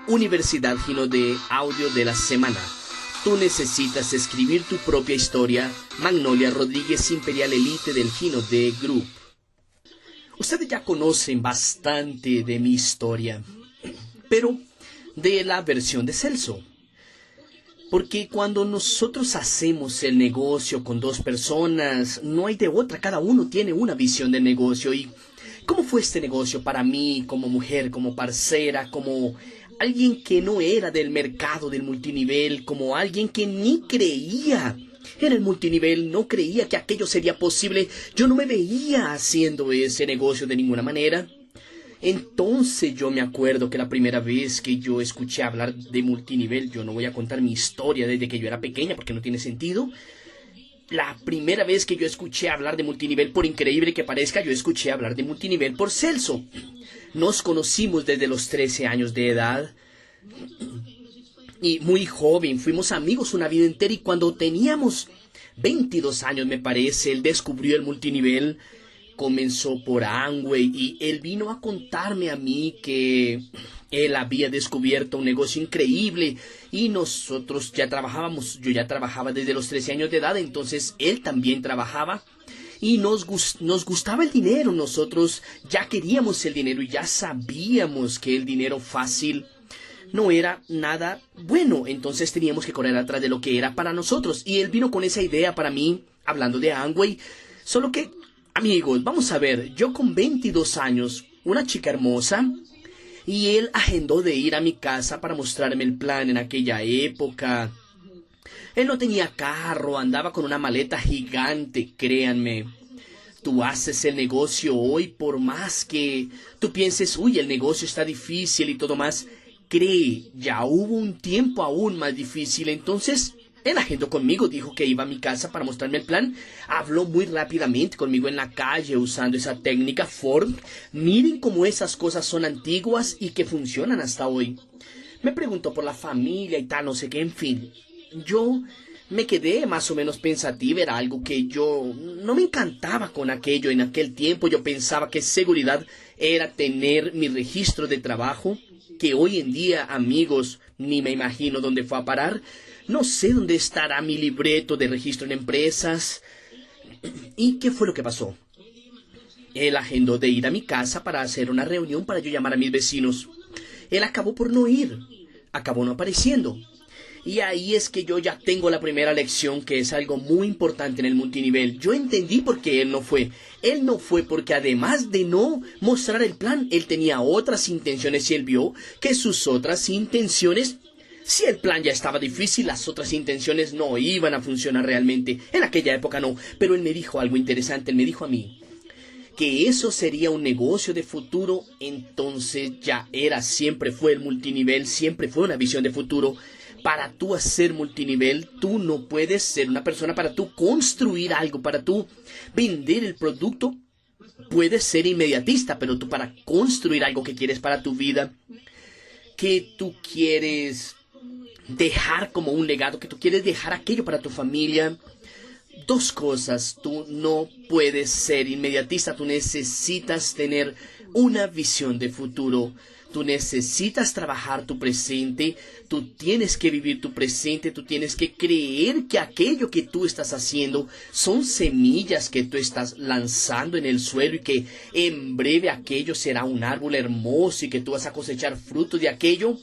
Universidad Gino de Audio de la Semana. Tú necesitas escribir tu propia historia. Magnolia Rodríguez, Imperial Elite del Gino de Group. Ustedes ya conocen bastante de mi historia, pero de la versión de Celso. Porque cuando nosotros hacemos el negocio con dos personas, no hay de otra, cada uno tiene una visión de negocio. ¿Y cómo fue este negocio para mí, como mujer, como parcera, como alguien que no era del mercado del multinivel, como alguien que ni creía en el multinivel, no creía que aquello sería posible? Yo no me veía haciendo ese negocio de ninguna manera. Entonces yo me acuerdo que la primera vez que yo escuché hablar de multinivel, yo no voy a contar mi historia desde que yo era pequeña porque no tiene sentido. La primera vez que yo escuché hablar de multinivel, por increíble que parezca, yo escuché hablar de multinivel por Celso. Nos conocimos desde los 13 años de edad y muy joven, fuimos amigos una vida entera, y cuando teníamos 22 años, me parece, él descubrió el multinivel. Comenzó por Amway y él vino a contarme a mí que él había descubierto un negocio increíble y nosotros ya trabajábamos. Yo ya trabajaba desde los 13 años de edad, entonces él también trabajaba y nos gustaba el dinero. Nosotros ya queríamos el dinero y ya sabíamos que el dinero fácil no era nada bueno, entonces teníamos que correr atrás de lo que era para nosotros. Y él vino con esa idea para mí, hablando de Amway, solo que, amigos, vamos a ver, yo con 22 años, una chica hermosa, y él agendó de ir a mi casa para mostrarme el plan en aquella época. Él no tenía carro, andaba con una maleta gigante, créanme. Tú haces el negocio hoy, por más que tú pienses, uy, el negocio está difícil y todo más, cree, ya hubo un tiempo aún más difícil. Entonces él agendó conmigo, dijo que iba a mi casa para mostrarme el plan. Habló muy rápidamente conmigo en la calle usando esa técnica Ford. Miren cómo esas cosas son antiguas y que funcionan hasta hoy. Me preguntó por la familia y tal, no sé qué, en fin. Yo me quedé más o menos pensativa, era algo que yo no me encantaba con aquello. En aquel tiempo yo pensaba que seguridad era tener mi registro de trabajo, que hoy en día, amigos, ni me imagino dónde fue a parar. No sé dónde estará mi libreto de registro en empresas. ¿Y qué fue lo que pasó? Él agendó de ir a mi casa para hacer una reunión para yo llamar a mis vecinos. Él acabó por no ir, acabó no apareciendo. Y ahí es que yo ya tengo la primera lección, que es algo muy importante en el multinivel. Yo entendí por qué él no fue. Él no fue porque además de no mostrar el plan, él tenía otras intenciones, y él vio que sus otras intenciones, si el plan ya estaba difícil, las otras intenciones no iban a funcionar realmente. En aquella época no. Pero él me dijo algo interesante. Él me dijo a mí que eso sería un negocio de futuro. Entonces ya era, siempre fue el multinivel, siempre fue una visión de futuro. Para tú hacer multinivel, tú no puedes ser una persona, para tú construir algo, para tú vender el producto, puedes ser inmediatista, pero tú para construir algo que quieres para tu vida, que tú quieres dejar como un legado, que tú quieres dejar aquello para tu familia, dos cosas: tú no puedes ser inmediatista, tú necesitas tener una visión de futuro. Tú necesitas trabajar tu presente, tú tienes que vivir tu presente, tú tienes que creer que aquello que tú estás haciendo son semillas que tú estás lanzando en el suelo, y que en breve aquello será un árbol hermoso y que tú vas a cosechar frutos de aquello.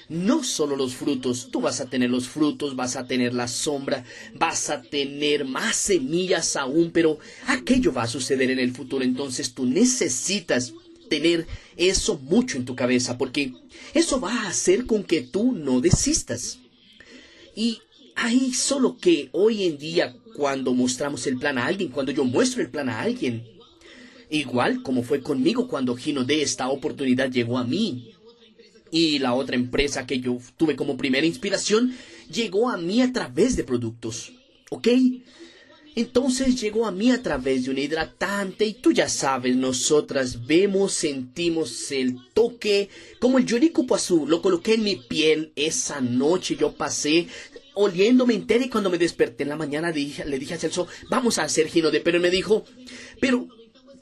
No solo los frutos, tú vas a tener los frutos, vas a tener la sombra, vas a tener más semillas aún, pero aquello va a suceder en el futuro. Entonces tú necesitas tener eso mucho en tu cabeza, porque eso va a hacer con que tú no desistas. Y hay solo que hoy en día, cuando mostramos el plan a alguien, cuando yo muestro el plan a alguien, igual como fue conmigo cuando Gino de esta oportunidad llegó a mí, y la otra empresa que yo tuve como primera inspiración llegó a mí a través de productos, ¿ok? Entonces llegó a mí a través de un hidratante, y tú ya sabes, nosotras vemos, sentimos el toque, como el Yorikupuazú. Lo coloqué en mi piel esa noche, yo pasé oliéndome entera, y cuando me desperté en la mañana le dije a Celso, vamos a hacer Gino de, pero él me dijo, pero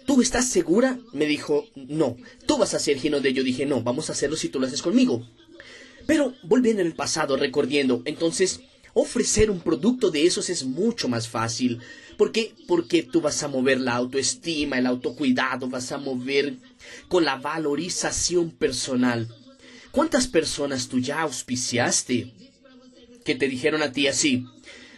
¿tú estás segura? Me dijo, no, tú vas a hacer Gino de. Yo dije, no, vamos a hacerlo si tú lo haces conmigo. Pero volviendo en el pasado, recordando, entonces ofrecer un producto de esos es mucho más fácil. ¿Por qué? Porque tú vas a mover la autoestima, el autocuidado, vas a mover con la valorización personal. ¿Cuántas personas tú ya auspiciaste que te dijeron a ti así?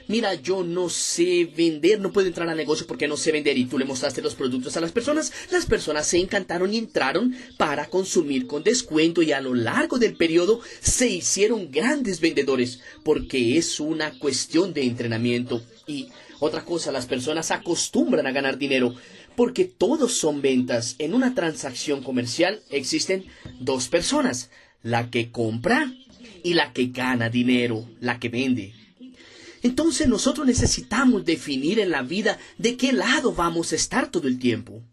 Mira, yo no sé vender, no puedo entrar al negocio porque no sé vender, y tú le mostraste los productos a las personas se encantaron y entraron para consumir con descuento, y a lo largo del periodo se hicieron grandes vendedores porque es una cuestión de entrenamiento. Y otra cosa, las personas acostumbran a ganar dinero porque todos son ventas. En una transacción comercial existen dos personas, la que compra y la que gana dinero, la que vende. Entonces nosotros necesitamos definir en la vida de qué lado vamos a estar todo el tiempo.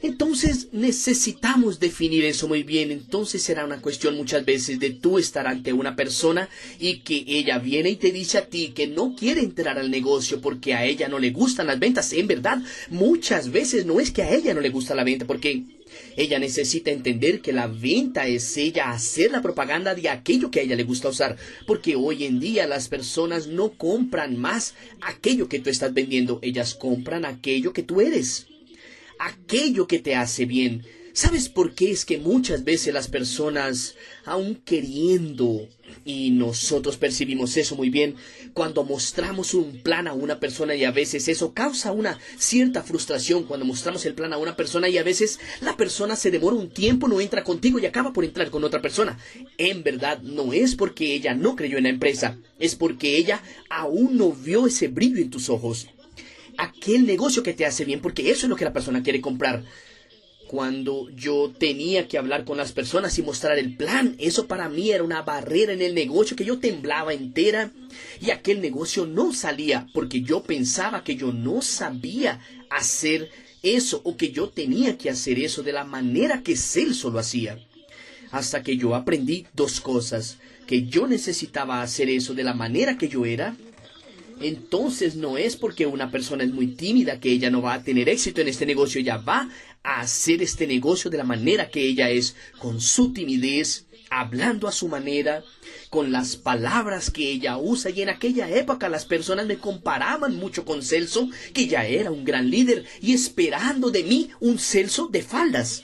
Entonces necesitamos definir eso muy bien. Entonces será una cuestión muchas veces de tú estar ante una persona y que ella viene y te dice a ti que no quiere entrar al negocio porque a ella no le gustan las ventas. En verdad, muchas veces no es que a ella no le gusta la venta, porque ella necesita entender que la venta es ella hacer la propaganda de aquello que a ella le gusta usar. Porque hoy en día las personas no compran más aquello que tú estás vendiendo. Ellas compran aquello que tú eres, aquello que te hace bien. ¿Sabes por qué es que muchas veces las personas, aun queriendo, y nosotros percibimos eso muy bien, cuando mostramos un plan a una persona, y a veces eso causa una cierta frustración cuando mostramos el plan a una persona, y a veces la persona se demora un tiempo, no entra contigo y acaba por entrar con otra persona? En verdad no es porque ella no creyó en la empresa, es porque ella aún no vio ese brillo en tus ojos, aquel negocio que te hace bien, porque eso es lo que la persona quiere comprar. Cuando yo tenía que hablar con las personas y mostrar el plan, eso para mí era una barrera en el negocio, que yo temblaba entera y aquel negocio no salía porque yo pensaba que yo no sabía hacer eso, o que yo tenía que hacer eso de la manera que Celso lo hacía. Hasta que yo aprendí dos cosas: que yo necesitaba hacer eso de la manera que yo era. Entonces no es porque una persona es muy tímida que ella no va a tener éxito en este negocio. Ella va a hacer este negocio de la manera que ella es, con su timidez, hablando a su manera, con las palabras que ella usa. Y en aquella época las personas me comparaban mucho con Celso, que ya era un gran líder, y esperando de mí un Celso de faldas.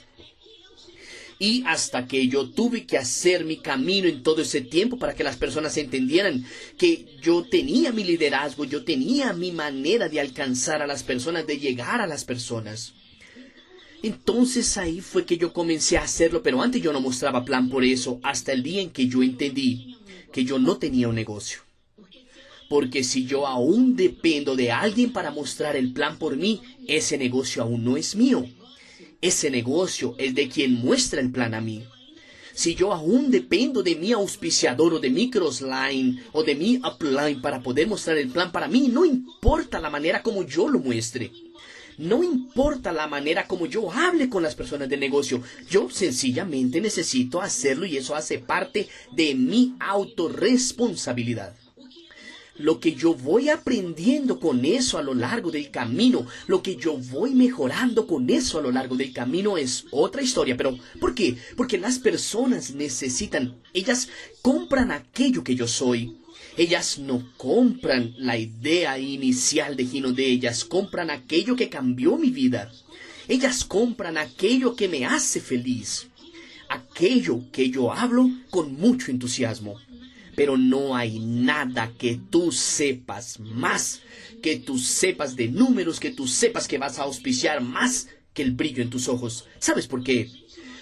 Y hasta que yo tuve que hacer mi camino en todo ese tiempo para que las personas entendieran que yo tenía mi liderazgo, yo tenía mi manera de alcanzar a las personas, de llegar a las personas. Entonces ahí fue que yo comencé a hacerlo, pero antes yo no mostraba plan por eso, hasta el día en que yo entendí que yo no tenía un negocio. Porque si yo aún dependo de alguien para mostrar el plan por mí, ese negocio aún no es mío. Ese negocio es de quien muestra el plan a mí. Si yo aún dependo de mi auspiciador, o de mi crossline, o de mi upline para poder mostrar el plan para mí, no importa la manera como yo lo muestre. No importa la manera como yo hable con las personas del negocio. Yo sencillamente necesito hacerlo, y eso hace parte de mi autorresponsabilidad. Lo que yo voy aprendiendo con eso a lo largo del camino, lo que yo voy mejorando con eso a lo largo del camino, es otra historia. ¿Pero por qué? Porque las personas necesitan, ellas compran aquello que yo soy. Ellas no compran la idea inicial de Gino D. Ellas compran aquello que cambió mi vida. Ellas compran aquello que me hace feliz. Aquello que yo hablo con mucho entusiasmo. Pero no hay nada que tú sepas más, que tú sepas de números, que tú sepas que vas a auspiciar más que el brillo en tus ojos. ¿Sabes por qué?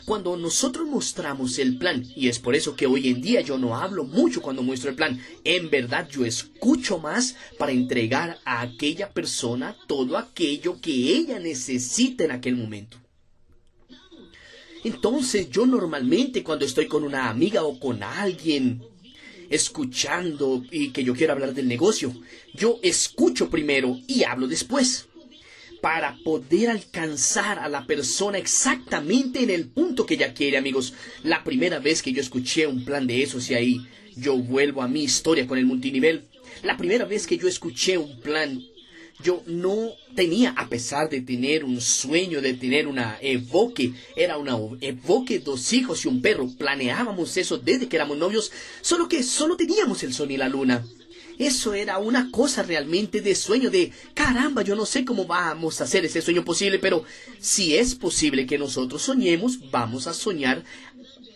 Cuando nosotros mostramos el plan, y es por eso que hoy en día yo no hablo mucho cuando muestro el plan, en verdad yo escucho más para entregar a aquella persona todo aquello que ella necesita en aquel momento. Entonces yo normalmente, cuando estoy con una amiga o con alguien escuchando y que yo quiero hablar del negocio, yo escucho primero y hablo después, para poder alcanzar a la persona exactamente en el punto que ella quiere, amigos. La primera vez que yo escuché un plan de esos, y ahí yo vuelvo a mi historia con el multinivel, la primera vez que yo escuché un plan, Yo no tenía, a pesar de tener un sueño, de tener era una evoque, 2 hijos y un perro. Planeábamos eso desde que éramos novios, solo que solo teníamos el sol y la luna. Eso era una cosa realmente de sueño, de caramba, yo no sé cómo vamos a hacer ese sueño posible, pero si es posible que nosotros soñemos, vamos a soñar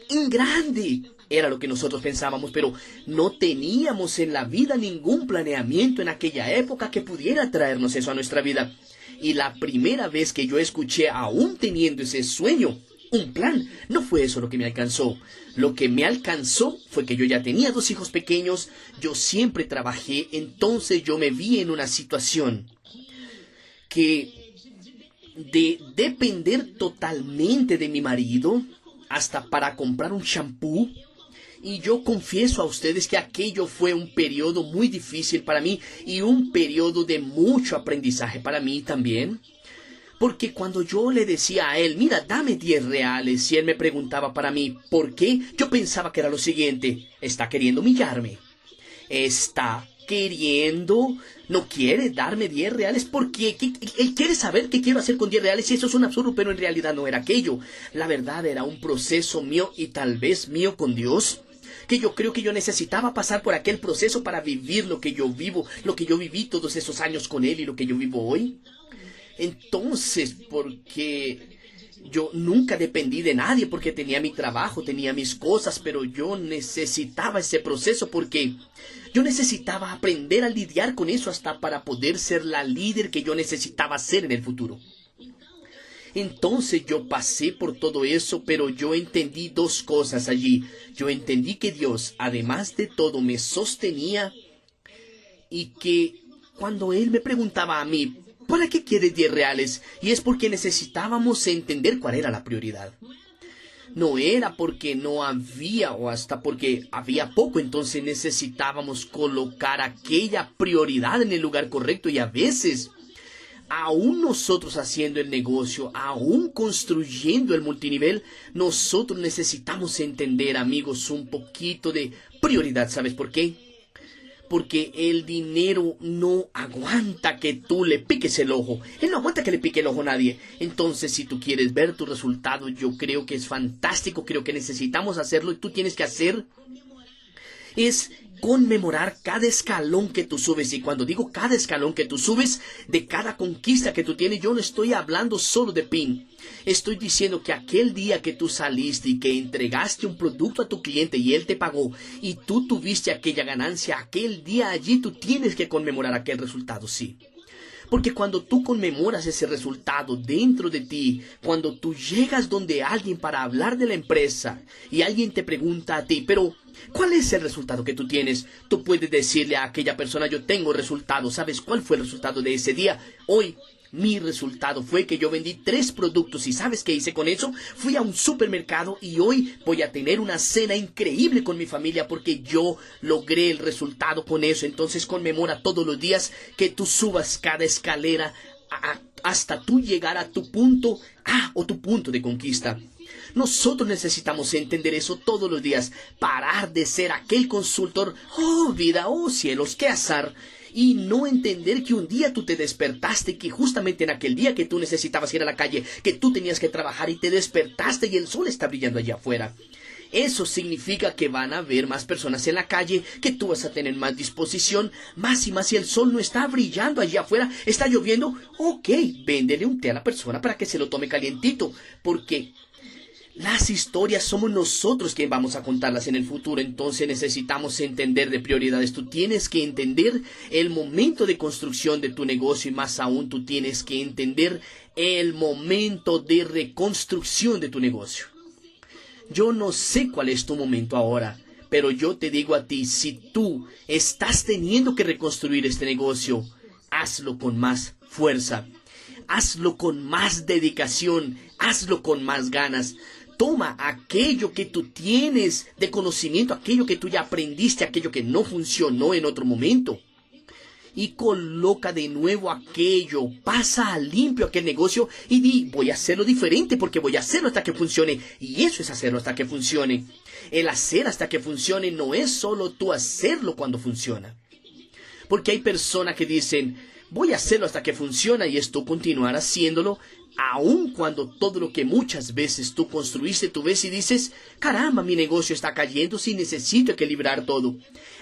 en grande. Era lo que nosotros pensábamos, pero no teníamos en la vida ningún planeamiento en aquella época que pudiera traernos eso a nuestra vida. Y la primera vez que yo escuché, aún teniendo ese sueño, un plan, no fue eso lo que me alcanzó. Lo que me alcanzó fue que yo ya tenía 2 hijos pequeños, yo siempre trabajé, entonces yo me vi en una situación que de depender totalmente de mi marido, hasta para comprar un champú. Y yo confieso a ustedes que aquello fue un periodo muy difícil para mí y un periodo de mucho aprendizaje para mí también. Porque cuando yo le decía a él, mira, dame 10 reales, y él me preguntaba para mí, ¿por qué? Yo pensaba que era lo siguiente, está queriendo humillarme. No quiere darme 10 reales porque él quiere saber qué quiero hacer con 10 reales y eso es un absurdo, pero en realidad no era aquello. La verdad era un proceso mío y tal vez mío con Dios, que yo creo que yo necesitaba pasar por aquel proceso para vivir lo que yo vivo, lo que yo viví todos esos años con él y lo que yo vivo hoy. Entonces, porque yo nunca dependí de nadie, porque tenía mi trabajo, tenía mis cosas, pero yo necesitaba ese proceso porque yo necesitaba aprender a lidiar con eso hasta para poder ser la líder que yo necesitaba ser en el futuro. Entonces yo pasé por todo eso, pero yo entendí 2 cosas allí. Yo entendí que Dios, además de todo, me sostenía y que cuando Él me preguntaba a mí, ¿para qué quieres 10 reales? Y es porque necesitábamos entender cuál era la prioridad. No era porque no había o hasta porque había poco, entonces necesitábamos colocar aquella prioridad en el lugar correcto y a veces, aún nosotros haciendo el negocio, aún construyendo el multinivel, nosotros necesitamos entender, amigos, un poquito de prioridad. ¿Sabes por qué? Porque el dinero no aguanta que tú le piques el ojo. Él no aguanta que le pique el ojo a nadie. Entonces, si tú quieres ver tu resultado, yo creo que es fantástico, creo que necesitamos hacerlo y tú tienes que hacer es conmemorar cada escalón que tú subes. Y cuando digo cada escalón que tú subes, de cada conquista que tú tienes, yo no estoy hablando solo de PIN. Estoy diciendo que aquel día que tú saliste y que entregaste un producto a tu cliente y él te pagó y tú tuviste aquella ganancia, aquel día allí tú tienes que conmemorar aquel resultado, sí. Porque cuando tú conmemoras ese resultado dentro de ti, cuando tú llegas donde alguien para hablar de la empresa y alguien te pregunta a ti, pero ¿cuál es el resultado que tú tienes? Tú puedes decirle a aquella persona, yo tengo resultado. ¿Sabes cuál fue el resultado de ese día? Hoy mi resultado fue que yo vendí 3 productos y ¿sabes qué hice con eso? Fui a un supermercado y hoy voy a tener una cena increíble con mi familia porque yo logré el resultado con eso. Entonces conmemora todos los días que tú subas cada escalera hasta tú llegar a tu punto A o tu punto de conquista. Nosotros necesitamos entender eso todos los días, parar de ser aquel consultor, oh vida, oh cielos, qué azar, y no entender que un día tú te despertaste, que justamente en aquel día que tú necesitabas ir a la calle, que tú tenías que trabajar y te despertaste y el sol está brillando allá afuera. Eso significa que van a haber más personas en la calle, que tú vas a tener más disposición, más y más. Si el sol no está brillando allá afuera, está lloviendo, ok, véndele un té a la persona para que se lo tome calientito, porque las historias somos nosotros quien vamos a contarlas en el futuro, entonces necesitamos entender de prioridades. Tú tienes que entender el momento de construcción de tu negocio y más aún tú tienes que entender el momento de reconstrucción de tu negocio. Yo no sé cuál es tu momento ahora, pero yo te digo a ti, si tú estás teniendo que reconstruir este negocio, hazlo con más fuerza, hazlo con más dedicación, hazlo con más ganas. Toma aquello que tú tienes de conocimiento, aquello que tú ya aprendiste, aquello que no funcionó en otro momento, y coloca de nuevo aquello, pasa a limpio aquel negocio y di, voy a hacerlo diferente porque voy a hacerlo hasta que funcione. Y eso es hacerlo hasta que funcione. El hacer hasta que funcione no es solo tú hacerlo cuando funciona. Porque hay personas que dicen, Voy a hacerlo hasta que funcione y es tú continuar haciéndolo, aun cuando todo lo que muchas veces tú construiste, tú ves y dices, caramba, mi negocio está cayendo, si necesito equilibrar todo.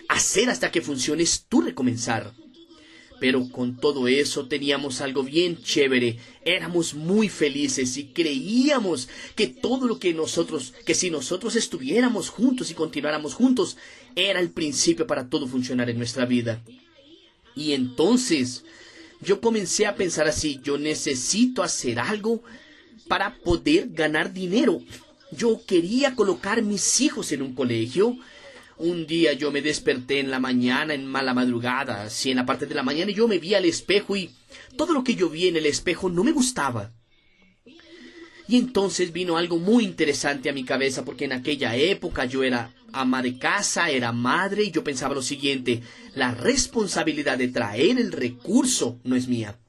Hacer hasta que funcione es tú recomenzar. Pero con todo eso teníamos algo bien chévere, éramos muy felices y creíamos que todo lo que si nosotros estuviéramos juntos y continuáramos juntos, era el principio para todo funcionar en nuestra vida. Y entonces yo comencé a pensar así, yo necesito hacer algo para poder ganar dinero. Yo quería colocar mis hijos en un colegio. Un día yo me desperté en la mañana, en mala madrugada, así en la parte de la mañana, y yo me vi al espejo y todo lo que yo vi en el espejo no me gustaba. Y entonces vino algo muy interesante a mi cabeza, porque en aquella época yo era ama de casa, era madre, y yo pensaba lo siguiente, la responsabilidad de traer el recurso no es mía.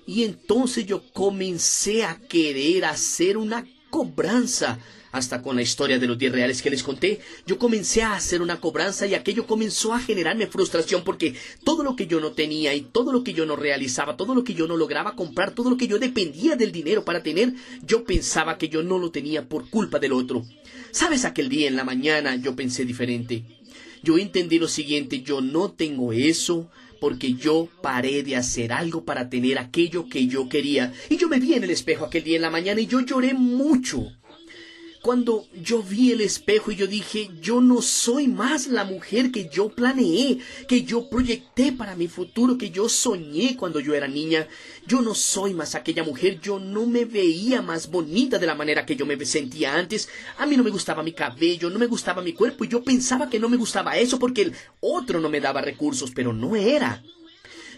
Y entonces yo comencé a querer hacer una cobranza. Hasta con la historia de los 10 reales que les conté, yo comencé a hacer una cobranza y aquello comenzó a generarme frustración porque todo lo que yo no tenía y todo lo que yo no realizaba, todo lo que yo no lograba comprar, todo lo que yo dependía del dinero para tener, yo pensaba que yo no lo tenía por culpa del otro. ¿Sabes? Aquel día en la mañana yo pensé diferente. Yo entendí lo siguiente, yo no tengo eso porque yo paré de hacer algo para tener aquello que yo quería. Y yo me vi en el espejo aquel día en la mañana y yo lloré mucho. Cuando yo vi el espejo y yo dije, yo no soy más la mujer que yo planeé, que yo proyecté para mi futuro, que yo soñé cuando yo era niña. Yo no soy más aquella mujer, yo no me veía más bonita de la manera que yo me sentía antes. A mí no me gustaba mi cabello, no me gustaba mi cuerpo y yo pensaba que no me gustaba eso porque el otro no me daba recursos, pero no era.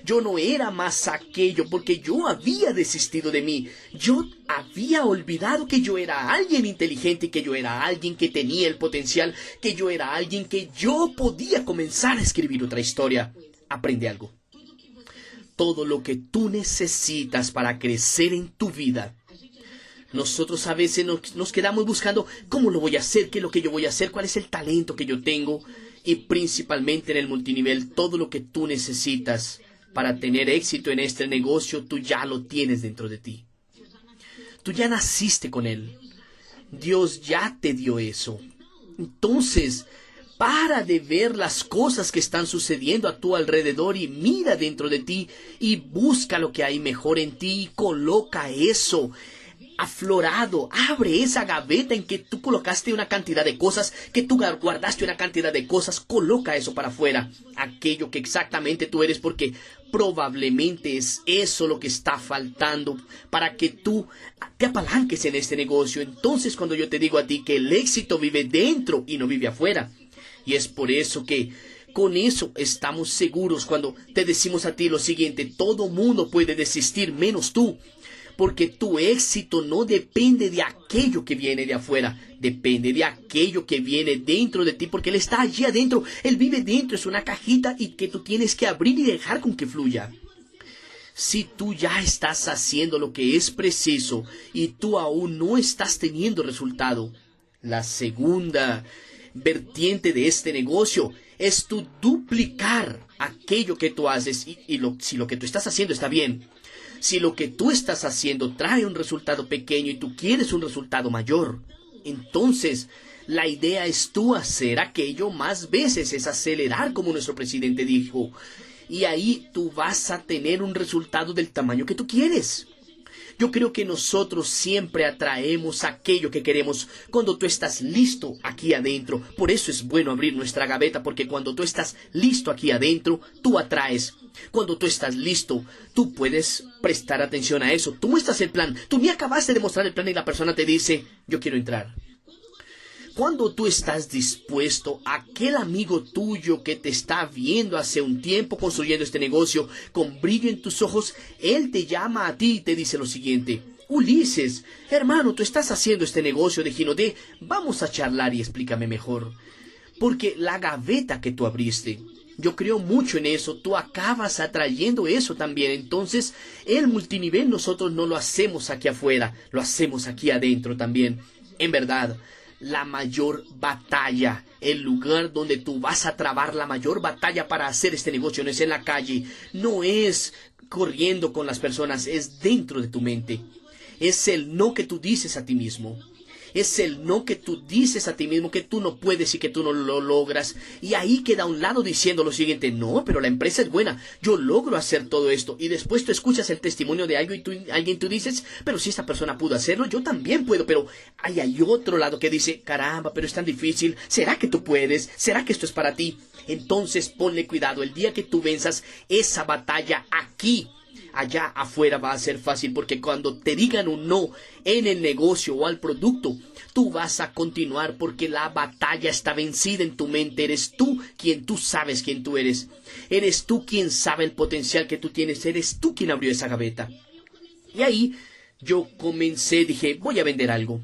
Yo no era más aquello porque yo había desistido de mí. Yo había olvidado que yo era alguien inteligente, que yo era alguien que tenía el potencial, que yo era alguien que yo podía comenzar a escribir otra historia. Aprende algo. Todo lo que tú necesitas para crecer en tu vida. Nosotros a veces nos quedamos buscando cómo lo voy a hacer, qué es lo que yo voy a hacer, cuál es el talento que yo tengo. Y principalmente en el multinivel, todo lo que tú necesitas para tener éxito en este negocio, tú ya lo tienes dentro de ti. Tú ya naciste con él. Dios ya te dio eso. Entonces, para de ver las cosas que están sucediendo a tu alrededor y mira dentro de ti y busca lo que hay mejor en ti y coloca eso aflorado. Abre esa gaveta en que tú colocaste una cantidad de cosas, que tú guardaste una cantidad de cosas, coloca eso para afuera, aquello que exactamente tú eres, porque probablemente es eso lo que está faltando para que tú te apalanques en este negocio. Entonces cuando yo te digo a ti que el éxito vive dentro y no vive afuera, y es por eso que con eso estamos seguros cuando te decimos a ti lo siguiente, todo mundo puede desistir menos tú. Porque tu éxito no depende de aquello que viene de afuera, depende de aquello que viene dentro de ti, porque Él está allí adentro, Él vive dentro, es una cajita y que tú tienes que abrir y dejar con que fluya. Si tú ya estás haciendo lo que es preciso y tú aún no estás teniendo resultado, la segunda vertiente de este negocio es tu duplicar aquello que tú haces si lo que tú estás haciendo está bien. Si lo que tú estás haciendo trae un resultado pequeño y tú quieres un resultado mayor, entonces la idea es tú hacer aquello más veces, es acelerar como nuestro presidente dijo. Y ahí tú vas a tener un resultado del tamaño que tú quieres. Yo creo que nosotros siempre atraemos aquello que queremos cuando tú estás listo aquí adentro. Por eso es bueno abrir nuestra gaveta, porque cuando tú estás listo aquí adentro, tú atraes. Cuando tú estás listo, tú puedes prestar atención a eso. Tú muestras el plan. Tú ni acabaste de mostrar el plan y la persona te dice, yo quiero entrar. Cuando tú estás dispuesto, aquel amigo tuyo que te está viendo hace un tiempo construyendo este negocio, con brillo en tus ojos, él te llama a ti y te dice lo siguiente: Ulises, hermano, tú estás haciendo este negocio de Ginodé, vamos a charlar y explícame mejor. Porque la gaveta que tú abriste, yo creo mucho en eso, tú acabas atrayendo eso también. Entonces, el multinivel nosotros no lo hacemos aquí afuera, lo hacemos aquí adentro también. En verdad, la mayor batalla. El lugar donde tú vas a trabar la mayor batalla para hacer este negocio no es en la calle, no es corriendo con las personas, es dentro de tu mente. Es el no que tú dices a ti mismo. Es el no que tú dices a ti mismo que tú no puedes y que tú no lo logras. Y ahí queda a un lado diciendo lo siguiente: no, pero la empresa es buena, yo logro hacer todo esto. Y después tú escuchas el testimonio de algo y tú dices: pero si esta persona pudo hacerlo, yo también puedo. Pero hay otro lado que dice: caramba, pero es tan difícil. ¿Será que tú puedes? ¿Será que esto es para ti? Entonces ponle cuidado. El día que tú venzas esa batalla aquí, allá afuera va a ser fácil, porque cuando te digan un no en el negocio o al producto, tú vas a continuar porque la batalla está vencida en tu mente. Eres tú quien tú sabes quién tú eres. Eres tú quien sabe el potencial que tú tienes. Eres tú quien abrió esa gaveta. Y ahí yo comencé, dije: voy a vender algo.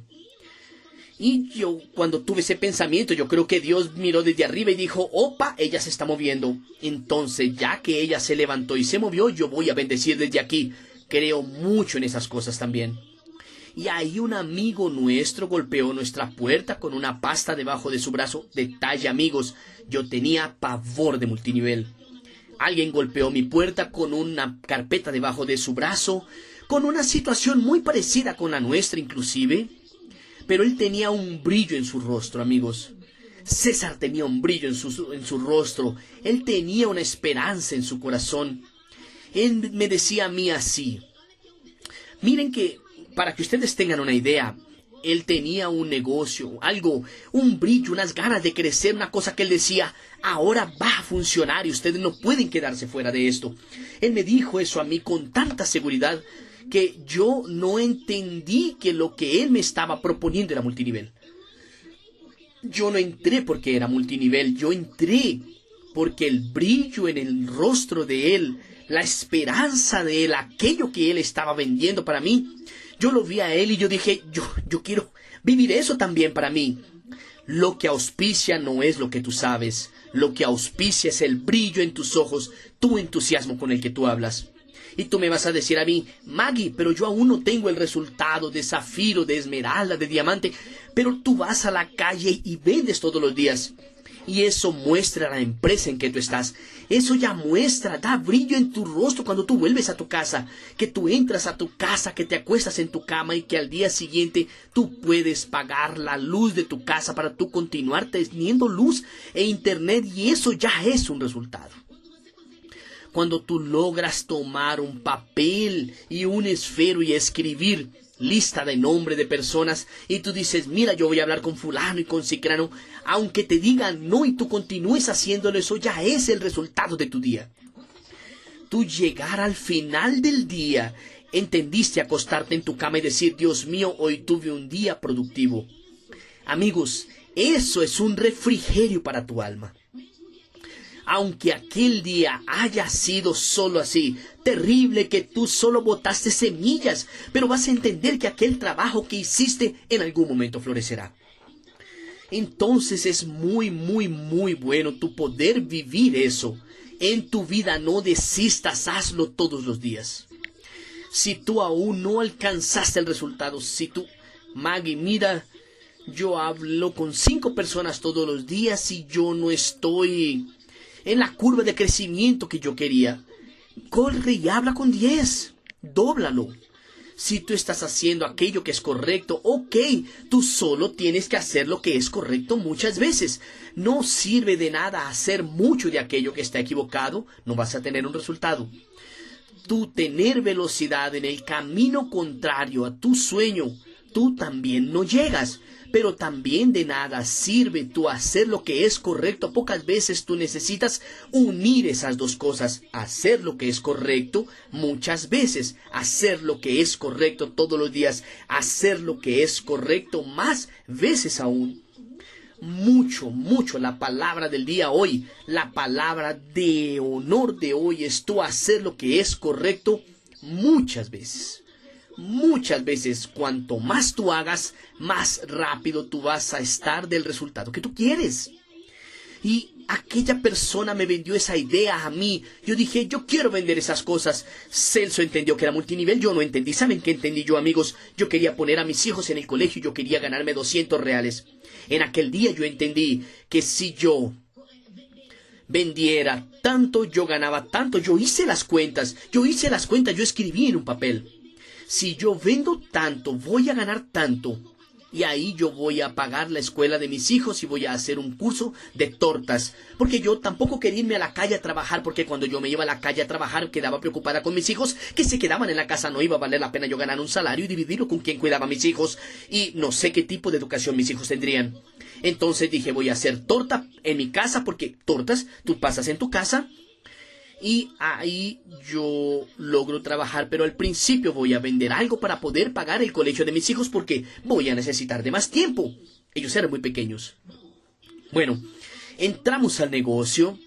Y yo, cuando tuve ese pensamiento, yo creo que Dios miró desde arriba y dijo: opa, ella se está moviendo. Entonces, ya que ella se levantó y se movió, yo voy a bendecir desde aquí. Creo mucho en esas cosas también. Y ahí un amigo nuestro golpeó nuestra puerta con una pasta debajo de su brazo. Detalle, amigos, yo tenía pavor de multinivel. Alguien golpeó mi puerta con una carpeta debajo de su brazo, con una situación muy parecida con la nuestra inclusive. Pero él tenía un brillo en su rostro, amigos. César tenía un brillo en su rostro. Él tenía una esperanza en su corazón. Él me decía a mí así: miren que, para que ustedes tengan una idea, él tenía un negocio, algo, un brillo, unas ganas de crecer, una cosa que él decía: ahora va a funcionar y ustedes no pueden quedarse fuera de esto. Él me dijo eso a mí con tanta seguridad que yo no entendí que lo que él me estaba proponiendo era multinivel. Yo no entré porque era multinivel, yo entré porque el brillo en el rostro de él, la esperanza de él, aquello que él estaba vendiendo para mí, yo lo vi a él y yo dije: yo quiero vivir eso también para mí. Lo que auspicia no es lo que tú sabes, lo que auspicia es el brillo en tus ojos, tu entusiasmo con el que tú hablas. Y tú me vas a decir a mí: Maggie, pero yo aún no tengo el resultado de zafiro, de esmeralda, de diamante. Pero tú vas a la calle y vendes todos los días. Y eso muestra la empresa en que tú estás. Eso ya muestra, da brillo en tu rostro cuando tú vuelves a tu casa. Que tú entras a tu casa, que te acuestas en tu cama y que al día siguiente tú puedes pagar la luz de tu casa para tú continuar teniendo luz e internet. Y eso ya es un resultado. Cuando tú logras tomar un papel y un esfero y escribir lista de nombre de personas y tú dices: mira, yo voy a hablar con fulano y con cicrano, aunque te digan no y tú continúes haciéndolo, eso ya es el resultado de tu día. Tú llegar al final del día, entendiste acostarte en tu cama y decir: Dios mío, hoy tuve un día productivo. Amigos, eso es un refrigerio para tu alma. Aunque aquel día haya sido solo así, terrible, que tú solo botaste semillas, pero vas a entender que aquel trabajo que hiciste en algún momento florecerá. Entonces es muy, muy, muy bueno tu poder vivir eso. En tu vida no desistas, hazlo todos los días. Si tú aún no alcanzaste el resultado, si tú, Maggie, mira, yo hablo con 5 personas todos los días y yo no estoy en la curva de crecimiento que yo quería. Corre y habla con 10. Dóblalo. Si tú estás haciendo aquello que es correcto, ok, tú solo tienes que hacer lo que es correcto muchas veces. No sirve de nada hacer mucho de aquello que está equivocado, no vas a tener un resultado. Tú tener velocidad en el camino contrario a tu sueño, tú también no llegas. Pero también de nada sirve tú hacer lo que es correcto. Pocas veces tú necesitas unir esas dos cosas. Hacer lo que es correcto muchas veces. Hacer lo que es correcto todos los días. Hacer lo que es correcto más veces aún. Mucho, mucho la palabra del día hoy. La palabra de honor de hoy es tú hacer lo que es correcto muchas veces. Muchas veces, cuanto más tú hagas, más rápido tú vas a estar del resultado que tú quieres. Y aquella persona me vendió esa idea a mí. Yo dije, yo quiero vender esas cosas. Celso entendió que era multinivel, yo no entendí. ¿Saben qué entendí yo, amigos? Yo quería poner a mis hijos en el colegio y yo quería ganarme 200 reales. En aquel día yo entendí que si yo vendiera tanto, yo ganaba tanto. Yo hice las cuentas, yo escribí en un papel. Si yo vendo tanto, voy a ganar tanto. Y ahí yo voy a pagar la escuela de mis hijos y voy a hacer un curso de tortas. Porque yo tampoco quería irme a la calle a trabajar, porque cuando yo me iba a la calle a trabajar quedaba preocupada con mis hijos, que se quedaban en la casa. No iba a valer la pena yo ganar un salario y dividirlo con quien cuidaba a mis hijos. Y no sé qué tipo de educación mis hijos tendrían. Entonces dije, voy a hacer torta en mi casa, porque tortas tú pasas en tu casa. Y ahí yo logro trabajar, pero al principio voy a vender algo para poder pagar el colegio de mis hijos porque voy a necesitar de más tiempo. Ellos eran muy pequeños. Bueno, entramos al negocio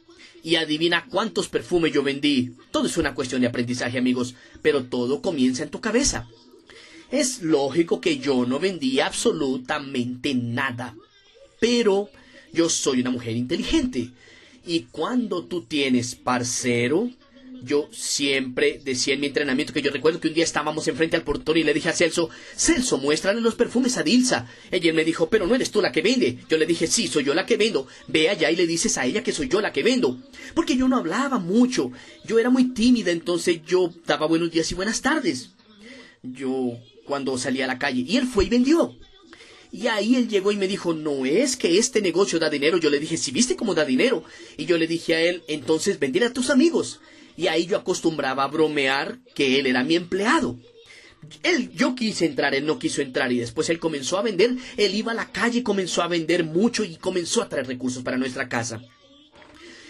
y adivina cuántos perfumes yo vendí. Todo es una cuestión de aprendizaje, amigos, pero todo comienza en tu cabeza. Es lógico que yo no vendí absolutamente nada, pero yo soy una mujer inteligente. Y cuando tú tienes parcero, yo siempre decía en mi entrenamiento, que yo recuerdo que un día estábamos enfrente al portón y le dije a Celso, Celso, muéstrale los perfumes a Dilsa. Y él me dijo, pero no eres tú la que vende. Yo le dije, sí, soy yo la que vendo. Ve allá y le dices a ella que soy yo la que vendo. Porque yo no hablaba mucho, yo era muy tímida, entonces yo daba buenos días y buenas tardes. Yo cuando salía a la calle, y él fue y vendió. Y ahí él llegó y me dijo, ¿no es que este negocio da dinero? Yo le dije, ¿sí viste cómo da dinero? Y yo le dije a él, entonces vendile a tus amigos. Y ahí yo acostumbraba a bromear que él era mi empleado. Yo quise entrar, él no quiso entrar, y después él comenzó a vender. Él iba a la calle, comenzó a vender mucho y comenzó a traer recursos para nuestra casa.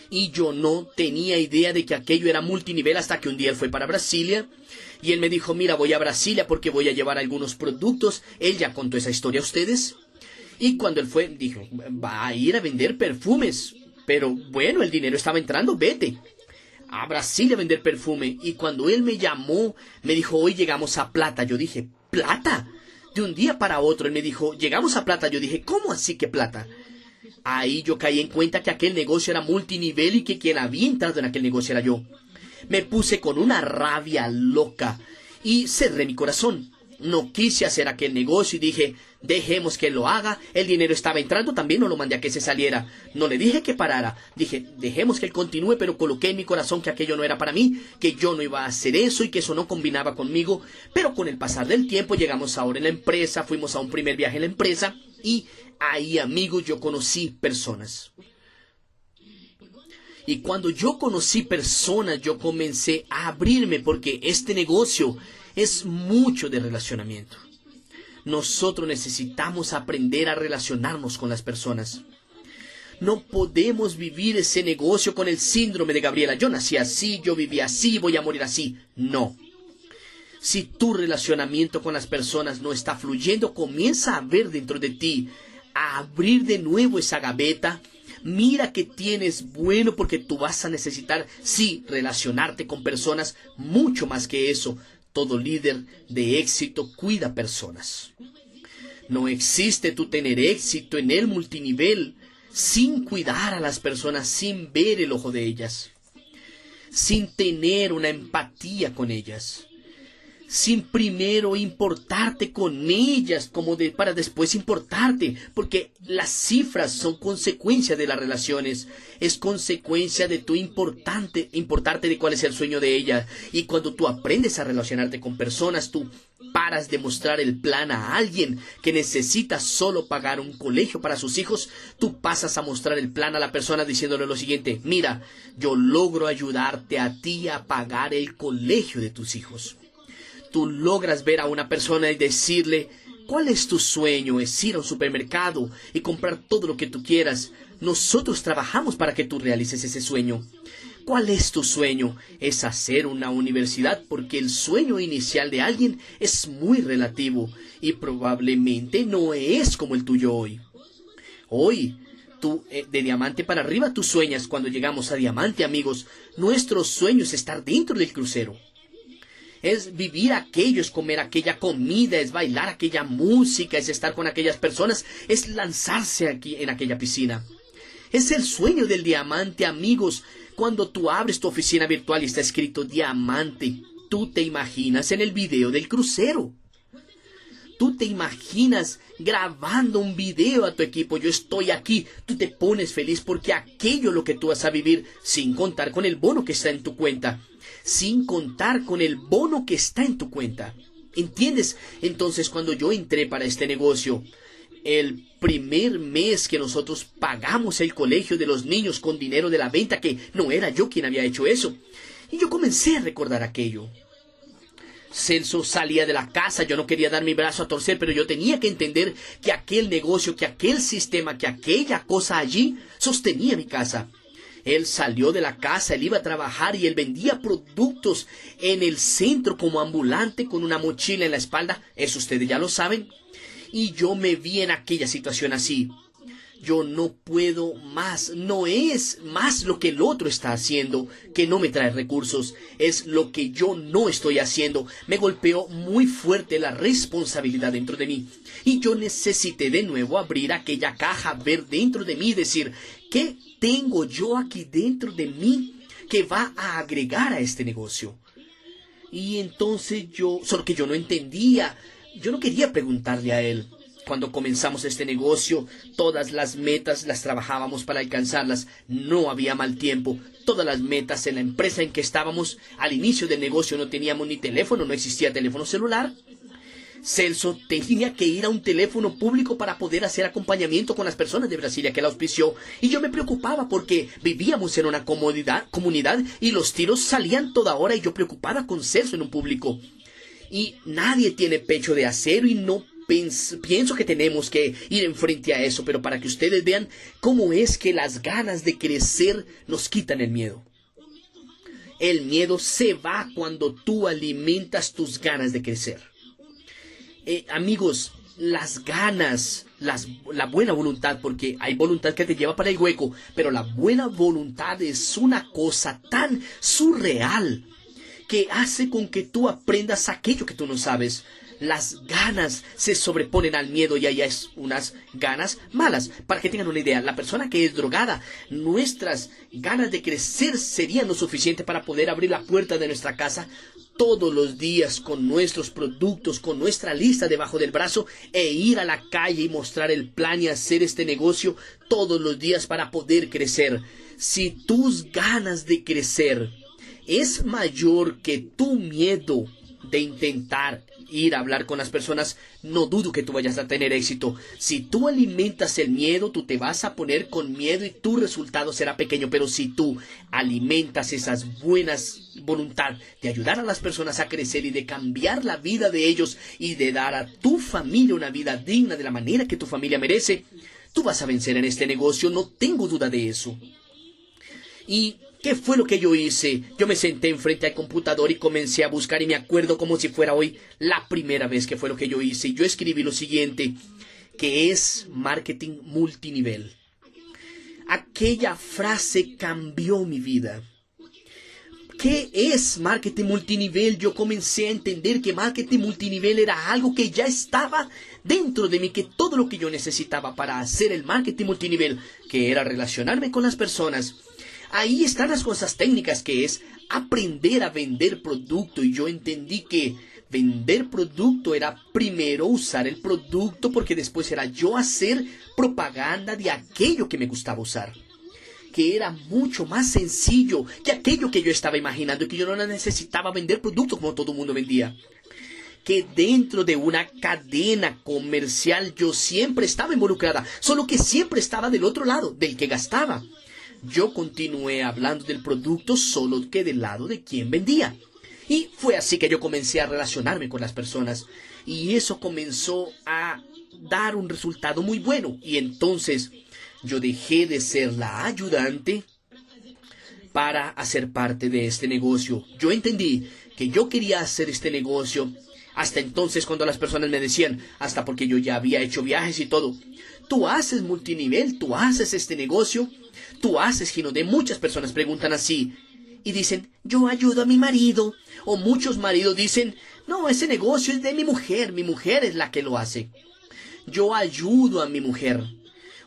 Y yo no tenía idea de que aquello era multinivel hasta que un día él fue para Brasilia. Y él me dijo, mira, voy a Brasilia porque voy a llevar algunos productos. Él ya contó esa historia a ustedes. Y cuando él fue, dijo, va a ir a vender perfumes. Pero bueno, el dinero estaba entrando, vete a Brasilia a vender perfume. Y cuando él me llamó, me dijo, hoy llegamos a plata. Yo dije, ¿plata? De un día para otro. Él me dijo, llegamos a plata. Yo dije, ¿cómo así que plata? Ahí yo caí en cuenta que aquel negocio era multinivel y que quien había entrado en aquel negocio era yo. Me puse con una rabia loca y cerré mi corazón. No quise hacer aquel negocio y dije, dejemos que lo haga. El dinero estaba entrando, también no lo mandé a que se saliera. No le dije que parara. Dije, dejemos que él continúe, pero coloqué en mi corazón que aquello no era para mí, que yo no iba a hacer eso y que eso no combinaba conmigo. Pero con el pasar del tiempo llegamos ahora en la empresa, fuimos a un primer viaje en la empresa y ahí, amigos, yo conocí personas. Y cuando yo conocí personas, yo comencé a abrirme porque este negocio es mucho de relacionamiento. Nosotros necesitamos aprender a relacionarnos con las personas. No podemos vivir ese negocio con el síndrome de Gabriela. Yo nací así, yo viví así, voy a morir así. No. Si tu relacionamiento con las personas no está fluyendo, comienza a ver dentro de ti, a abrir de nuevo esa gaveta. Mira que tienes bueno, porque tú vas a necesitar, sí, relacionarte con personas, mucho más que eso. Todo líder de éxito cuida personas. No existe tú tener éxito en el multinivel sin cuidar a las personas, sin ver el ojo de ellas, sin tener una empatía con ellas, sin primero importarte con ellas para después importarte, porque las cifras son consecuencia de las relaciones, es consecuencia de tu importarte de cuál es el sueño de ellas. Y cuando tú aprendes a relacionarte con personas, tú paras de mostrar el plan a alguien que necesita solo pagar un colegio para sus hijos. Tú pasas a mostrar el plan a la persona diciéndole lo siguiente: mira, yo logro ayudarte a ti a pagar el colegio de tus hijos. Tú logras ver a una persona y decirle: ¿cuál es tu sueño? Es ir a un supermercado y comprar todo lo que tú quieras. Nosotros trabajamos para que tú realices ese sueño. ¿Cuál es tu sueño? Es hacer una universidad, porque el sueño inicial de alguien es muy relativo y probablemente no es como el tuyo hoy. Hoy, tú, de diamante para arriba, tú sueñas. Cuando llegamos a diamante, amigos, nuestro sueño es estar dentro del crucero. Es vivir aquello, es comer aquella comida, es bailar aquella música, es estar con aquellas personas, es lanzarse aquí en aquella piscina. Es el sueño del diamante, amigos. Cuando tú abres tu oficina virtual y está escrito diamante, tú te imaginas en el video del crucero. Tú te imaginas grabando un video a tu equipo. Yo estoy aquí. Tú te pones feliz porque aquello es lo que tú vas a vivir, sin contar con el bono que está en tu cuenta. Sin contar con el bono que está en tu cuenta. ¿Entiendes? Entonces, cuando yo entré para este negocio, el primer mes que nosotros pagamos el colegio de los niños con dinero de la venta, que no era yo quien había hecho eso, y yo comencé a recordar aquello. Celso salía de la casa, yo no quería dar mi brazo a torcer, pero yo tenía que entender que aquel negocio, que aquel sistema, que aquella cosa allí sostenía mi casa. Él salió de la casa, él iba a trabajar y él vendía productos en el centro como ambulante con una mochila en la espalda. Eso ustedes ya lo saben. Y yo me vi en aquella situación así. Yo no puedo más. No es más lo que el otro está haciendo que no me trae recursos. Es lo que yo no estoy haciendo. Me golpeó muy fuerte la responsabilidad dentro de mí. Y yo necesité de nuevo abrir aquella caja, ver dentro de mí y decir, ¿qué tengo yo aquí dentro de mí que va a agregar a este negocio? Y entonces solo que yo no entendía. Yo no quería preguntarle a él. Cuando comenzamos este negocio, todas las metas las trabajábamos para alcanzarlas. No había mal tiempo. Todas las metas en la empresa en que estábamos, al inicio del negocio no teníamos ni teléfono, no existía teléfono celular. Celso tenía que ir a un teléfono público para poder hacer acompañamiento con las personas de Brasilia que él auspició. Y yo me preocupaba porque vivíamos en una comunidad y los tiros salían toda hora y yo preocupada con Celso en un público. Y nadie tiene pecho de acero y no pienso que tenemos que ir enfrente a eso, pero para que ustedes vean cómo es que las ganas de crecer nos quitan el miedo. El miedo se va cuando tú alimentas tus ganas de crecer. Amigos, las ganas, la buena voluntad, porque hay voluntad que te lleva para el hueco, pero la buena voluntad es una cosa tan surreal que hace con que tú aprendas aquello que tú no sabes. Las ganas se sobreponen al miedo y allá es unas ganas malas. Para que tengan una idea, la persona que es drogada, nuestras ganas de crecer serían lo suficiente para poder abrir la puerta de nuestra casa todos los días con nuestros productos, con nuestra lista debajo del brazo e ir a la calle y mostrar el plan y hacer este negocio todos los días para poder crecer. Si tus ganas de crecer es mayor que tu miedo de intentar ir a hablar con las personas, no dudo que tú vayas a tener éxito. Si tú alimentas el miedo, tú te vas a poner con miedo y tu resultado será pequeño. Pero si tú alimentas esas buenas voluntad de ayudar a las personas a crecer y de cambiar la vida de ellos y de dar a tu familia una vida digna de la manera que tu familia merece, tú vas a vencer en este negocio, no tengo duda de eso. ¿Y qué fue lo que yo hice? Yo me senté enfrente al computador y comencé a buscar y me acuerdo como si fuera hoy la primera vez que fue lo que yo hice. Y yo escribí lo siguiente, que es marketing multinivel. Aquella frase cambió mi vida. ¿Qué es marketing multinivel? Yo comencé a entender que marketing multinivel era algo que ya estaba dentro de mí, que todo lo que yo necesitaba para hacer el marketing multinivel, que era relacionarme con las personas. Ahí están las cosas técnicas, que es aprender a vender producto. Y yo entendí que vender producto era primero usar el producto, porque después era yo hacer propaganda de aquello que me gustaba usar. Que era mucho más sencillo que aquello que yo estaba imaginando y que yo no necesitaba vender producto como todo el mundo vendía. Que dentro de una cadena comercial yo siempre estaba involucrada, solo que siempre estaba del otro lado, del que gastaba. Yo continué hablando del producto solo que del lado de quien vendía. Y fue así que yo comencé a relacionarme con las personas. Y eso comenzó a dar un resultado muy bueno. Y entonces yo dejé de ser la ayudante para hacer parte de este negocio. Yo entendí que yo quería hacer este negocio. Hasta entonces, cuando las personas me decían, hasta porque yo ya había hecho viajes y todo, tú haces multinivel, tú haces este negocio, tú haces Ginodé. Muchas personas preguntan así y dicen, yo ayudo a mi marido. O muchos maridos dicen, no, ese negocio es de mi mujer es la que lo hace. Yo ayudo a mi mujer.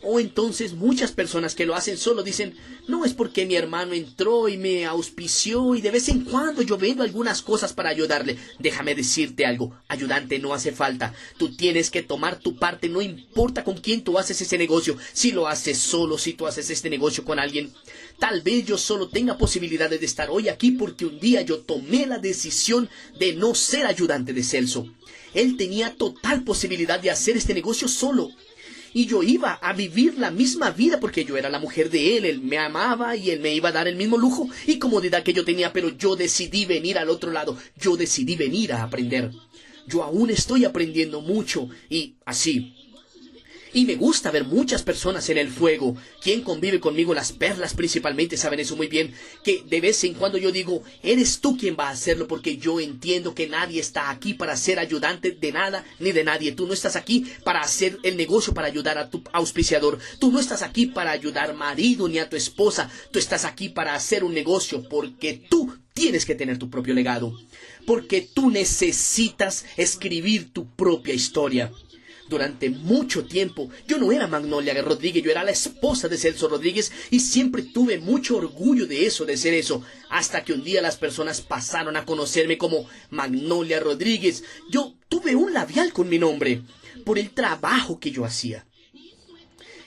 O entonces muchas personas que lo hacen solo dicen, no es porque mi hermano entró y me auspició y de vez en cuando yo vendo algunas cosas para ayudarle. Déjame decirte algo, ayudante no hace falta. Tú tienes que tomar tu parte, no importa con quién tú haces ese negocio. Si lo haces solo, si tú haces este negocio con alguien. Tal vez yo solo tenga posibilidades de estar hoy aquí porque un día yo tomé la decisión de no ser ayudante de Celso. Él tenía total posibilidad de hacer este negocio solo. Y yo iba a vivir la misma vida porque yo era la mujer de él me amaba y él me iba a dar el mismo lujo y comodidad que yo tenía, pero yo decidí venir al otro lado, yo decidí venir a aprender. Yo aún estoy aprendiendo mucho y así. Y me gusta ver muchas personas en el fuego. Quien convive conmigo, las perlas principalmente, saben eso muy bien. Que de vez en cuando yo digo, eres tú quien va a hacerlo, porque yo entiendo que nadie está aquí para ser ayudante de nada ni de nadie. Tú no estás aquí para hacer el negocio, para ayudar a tu auspiciador. Tú no estás aquí para ayudar marido ni a tu esposa. Tú estás aquí para hacer un negocio porque tú tienes que tener tu propio legado. Porque tú necesitas escribir tu propia historia. Durante mucho tiempo yo no era Magnolia Rodríguez, yo era la esposa de Celso Rodríguez y siempre tuve mucho orgullo de eso, de ser eso, hasta que un día las personas pasaron a conocerme como Magnolia Rodríguez. Yo tuve un labial con mi nombre por el trabajo que yo hacía.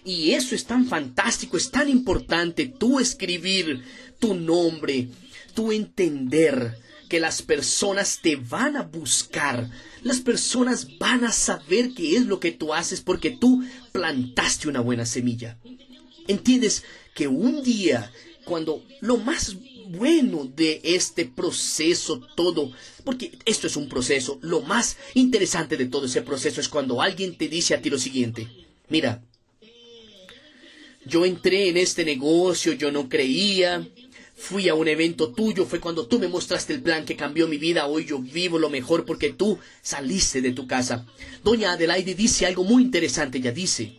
Y eso es tan fantástico, es tan importante, tú escribir tu nombre, tú entender que las personas te van a buscar. Las personas van a saber qué es lo que tú haces porque tú plantaste una buena semilla. ¿Entiendes? Que un día, cuando lo más bueno de este proceso todo, porque esto es un proceso, lo más interesante de todo ese proceso es cuando alguien te dice a ti lo siguiente: mira, yo entré en este negocio, yo no creía. Fui a un evento tuyo, fue cuando tú me mostraste el plan que cambió mi vida. Hoy yo vivo lo mejor porque tú saliste de tu casa. Doña Adelaide dice algo muy interesante. Ella dice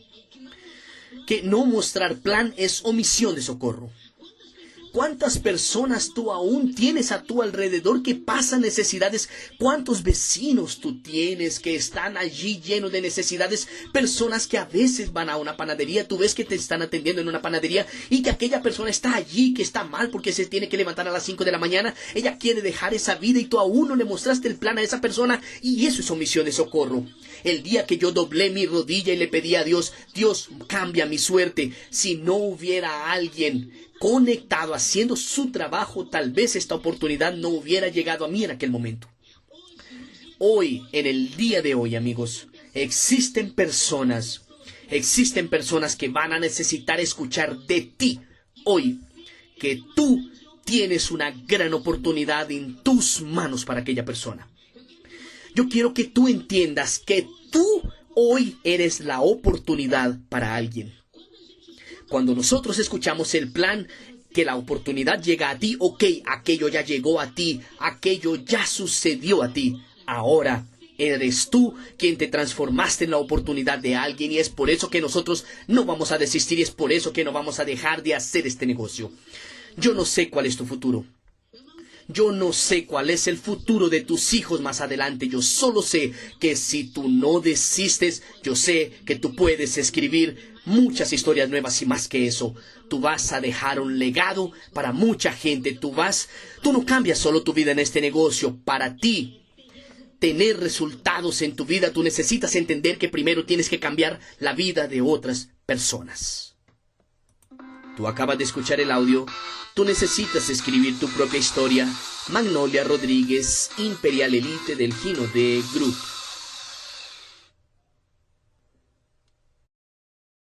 que no mostrar plan es omisión de socorro. ¿Cuántas personas tú aún tienes a tu alrededor que pasan necesidades? ¿Cuántos vecinos tú tienes que están allí llenos de necesidades? Personas que a veces van a una panadería, tú ves que te están atendiendo en una panadería y que aquella persona está allí, que está mal porque se tiene que levantar a las 5 de la mañana. Ella quiere dejar esa vida y tú aún no le mostraste el plan a esa persona y eso es omisión de socorro. El día que yo doblé mi rodilla y le pedí a Dios, Dios, cambia mi suerte. Si no hubiera alguien conectado haciendo su trabajo, tal vez esta oportunidad no hubiera llegado a mí en aquel momento. Hoy, en el día de hoy, amigos, existen personas que van a necesitar escuchar de ti hoy que tú tienes una gran oportunidad en tus manos para aquella persona. Yo quiero que tú entiendas que tú hoy eres la oportunidad para alguien. Cuando nosotros escuchamos el plan, que la oportunidad llega a ti, ok, aquello ya llegó a ti, aquello ya sucedió a ti. Ahora eres tú quien te transformaste en la oportunidad de alguien y es por eso que nosotros no vamos a desistir y es por eso que no vamos a dejar de hacer este negocio. Yo no sé cuál es tu futuro. Yo no sé cuál es el futuro de tus hijos más adelante. Yo solo sé que si tú no desistes, yo sé que tú puedes escribir muchas historias nuevas y más que eso. Tú vas a dejar un legado para mucha gente. Tú no cambias solo tu vida en este negocio. Para ti tener resultados en tu vida, tú necesitas entender que primero tienes que cambiar la vida de otras personas. Tú acabas de escuchar el audio. Tú necesitas escribir tu propia historia. Magnolia Rodríguez, Imperial Elite del Gino D Group.